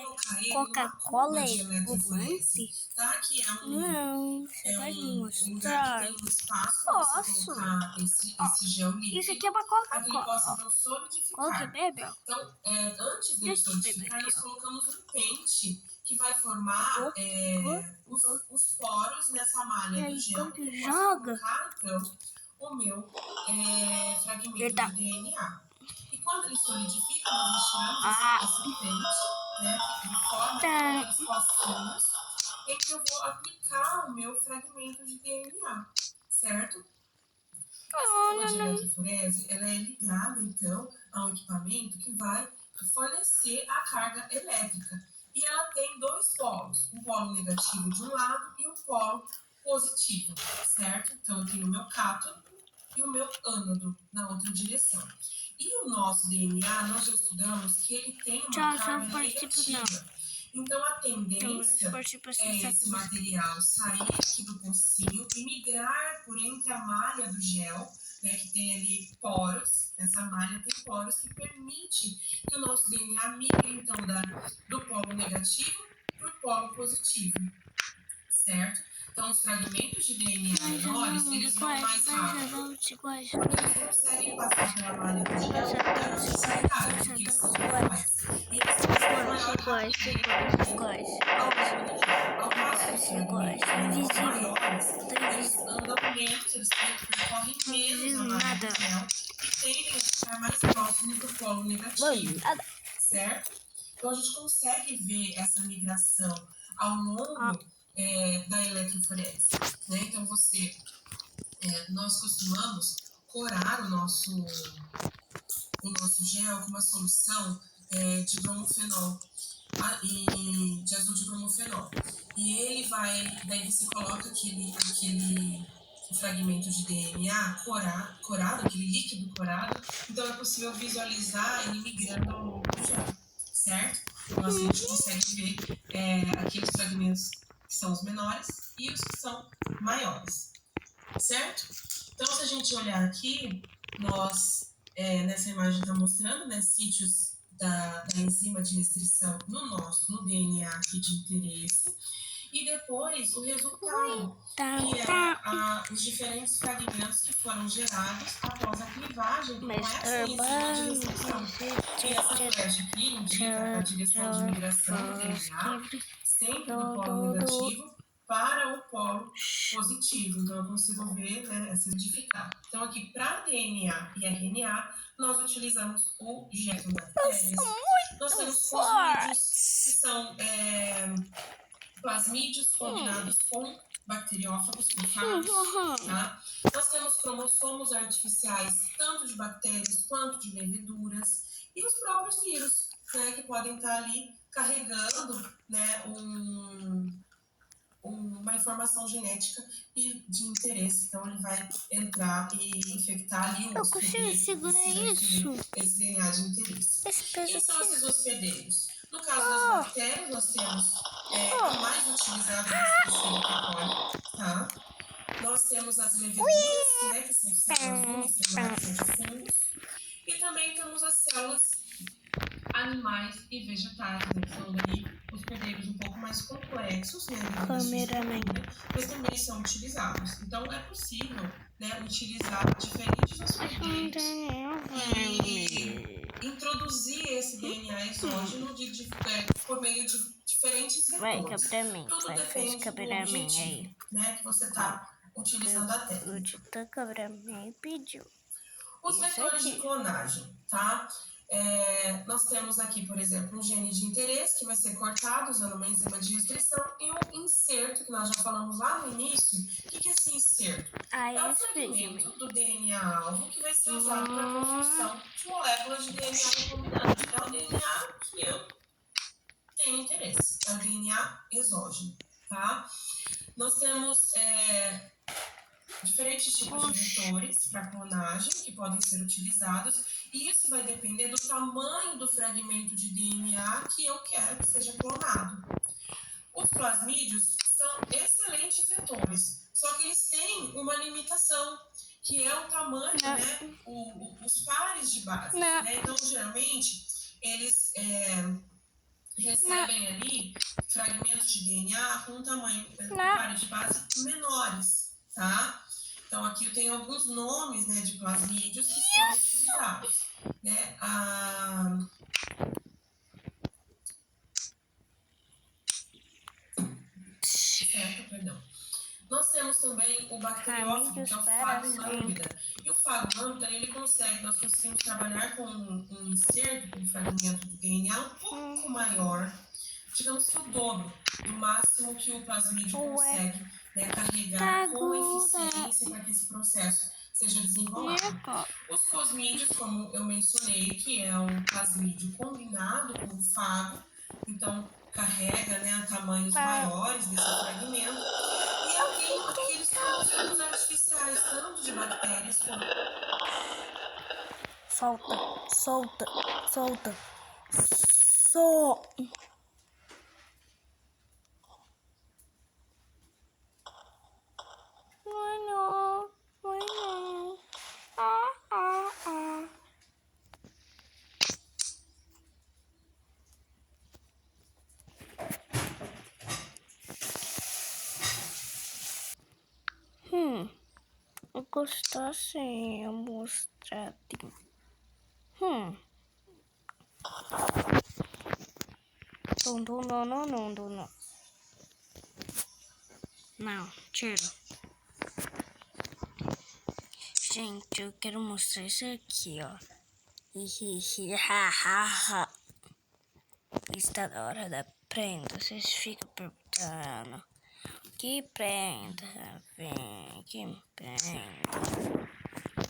colocar ele Coca-Cola de é eletroforese, espumante? tá? Que é Não, você pode me um lugar que mostrar? tem um espaço para você Posso. colocar esse gel líquido. Isso aqui é uma para que ele possa então Coca-Cola que solidificar. bebe, ó. Então, antes dele Deixa eu beber solidificar, aqui, nós ó. colocamos um pente que vai formar os poros nessa malha E do aí, gel. quando Eu posso joga, colocar, então, o meu fragmento Eita. de DNA. E quando ele solidifica, nós tiramos Ah. esse pente, né, que forma Tá. aqueles pocinhos, em que eu vou aplicar o meu fragmento de DNA, certo? Essa luva de eletroforese, ela é ligada, então, a um equipamento que vai fornecer a carga elétrica. E ela tem dois polos, um polo negativo de um lado e um polo positivo, certo? Então, eu tenho o meu cátodo e o meu ânodo na outra direção. E o nosso DNA, nós já estudamos que ele tem uma carga negativa. Então, a tendência é esse material sair aqui do pocinho e migrar por entre a malha do gel, né, que tem ali poros. Essa malha tem poros que permite que o nosso DNA migre, então, do polo negativo para o polo positivo, certo? Então, os fragmentos de DNA menores, eles vão mais rápido, porque eles conseguem passar pela malha do gel menos dificuldade, porque eles são iguais. E eles têm maior rapidez ao passo que os fragmentos maiores, eles andam menos, eles percorrem menos a malha do gel e tendem a ficar mais próximos do polo negativo, certo? Então, a gente consegue ver essa migração ao longo da eletroforese, né? Então, nós costumamos corar o nosso gel com uma solução de bromofenol e de azul de bromofenol. E ele daí você coloca aquele fragmento de DNA corado, aquele líquido corado, então é possível visualizar ele migrando ao longo do gel, certo? Então assim a gente consegue ver aqueles fragmentos que são os menores e os que são maiores, certo? Então, se a gente olhar aqui, nós, nessa imagem está mostrando, né, sítios da enzima de restrição no DNA aqui de interesse, e depois o resultado, que é os diferentes fragmentos que foram gerados após a clivagem com essa enzima de restrição. E essa flecha aqui indica a direção de migração do DNA, sempre do polo negativo para o polo positivo. Então, eu consigo ver, né, identificar. Então, aqui, para DNA e RNA, nós utilizamos o getobactérias. Nós temos plasmídeos, que são plasmídeos combinados com bacteriófagos, com fagos, tá? Nós temos cromossomos artificiais, tanto de bactérias quanto de leveduras, e os próprios vírus, né, que podem estar ali carregando, né, uma informação genética e de interesse. Então, ele vai entrar e infectar ali o hospedeiro. Eu consigo segurar isso? Esse DNA de interesse. Quem são esses hospedeiros? No caso das bactérias, nós temos o mais utilizado do coli, tá? Nós temos as leveduras, né, que são células unicelulares de fungos. E também temos as células animais e vegetais, né, que são daí hospedeiros um pouco mais complexos, né, mas também são utilizados. Então, é possível, né, utilizar diferentes hospedeiros e introduzir esse DNA exógeno por meio de diferentes vetores. Tudo depende do objetivo, né, que você está utilizando a técnica. Os vetores de clonagem, tá? Nós temos aqui, por exemplo, um gene de interesse que vai ser cortado usando uma enzima de restrição e um inserto, que nós já falamos lá no início. O que é esse inserto? É o fragmento do DNA-alvo que vai ser usado para a construção de moléculas de DNA recombinante. É o DNA que eu tenho interesse, é o DNA exógeno, tá? Nós temos diferentes tipos de vetores para clonagem que podem ser utilizados, e isso vai depender do tamanho do fragmento de DNA que eu quero que seja clonado. Os plasmídeos são excelentes vetores, só que eles têm uma limitação, que é o tamanho, né, os pares de base. Né? Então, geralmente, eles recebem ali fragmentos de DNA com um tamanho de base menores, tá? Então, aqui eu tenho alguns nomes, né, de plasmídios que são utilizados, né? Certo, perdão. Nós temos também o bacteriófago, que é o fago lambda. E o fago lambda, nós conseguimos trabalhar com um inserto, um fragmento de DNA um pouco maior, digamos que o dobro do máximo que o plasmídio consegue, né, carregar com eficiência para que esse processo seja desenrolado. Os cosmídeos, como eu mencionei, que é um plasmídio combinado com o fago, então carrega, né, tamanhos maiores desse fragmento. E eu tenho aqueles fungos artificiais, tanto de bactérias como... Solta. Não. Eu gostar sim, eu mostrar. Não, tira. Gente, eu quero mostrar isso aqui, ó. Está na hora da prenda. Vocês ficam perguntando. Que prenda? Vem, que prenda.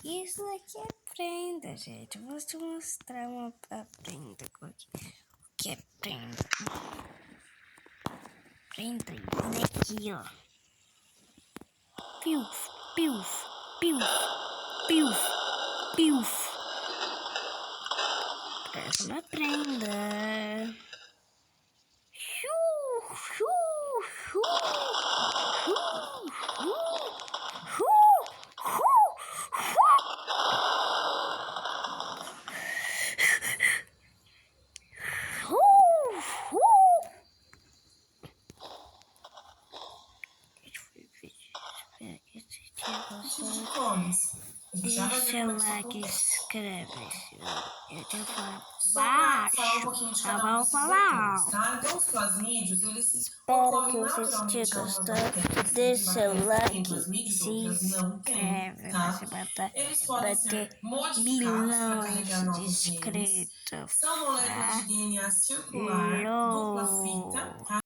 Isso aqui é prenda, gente. Eu vou te mostrar uma prenda aqui. O que é prenda? Prenda aqui, ó. Piuf. Essa é uma prenda. Deixa o like e inscreve-se. Eu tenho que falar baixo. Tá bom, falar. Tá? Então, os plasmídios, eles Espero que vocês tenham gostado. Deixa o like, se inscreve pra se bater milhões de inscritos. São moléculas de DNA circular, dupla fita, tá?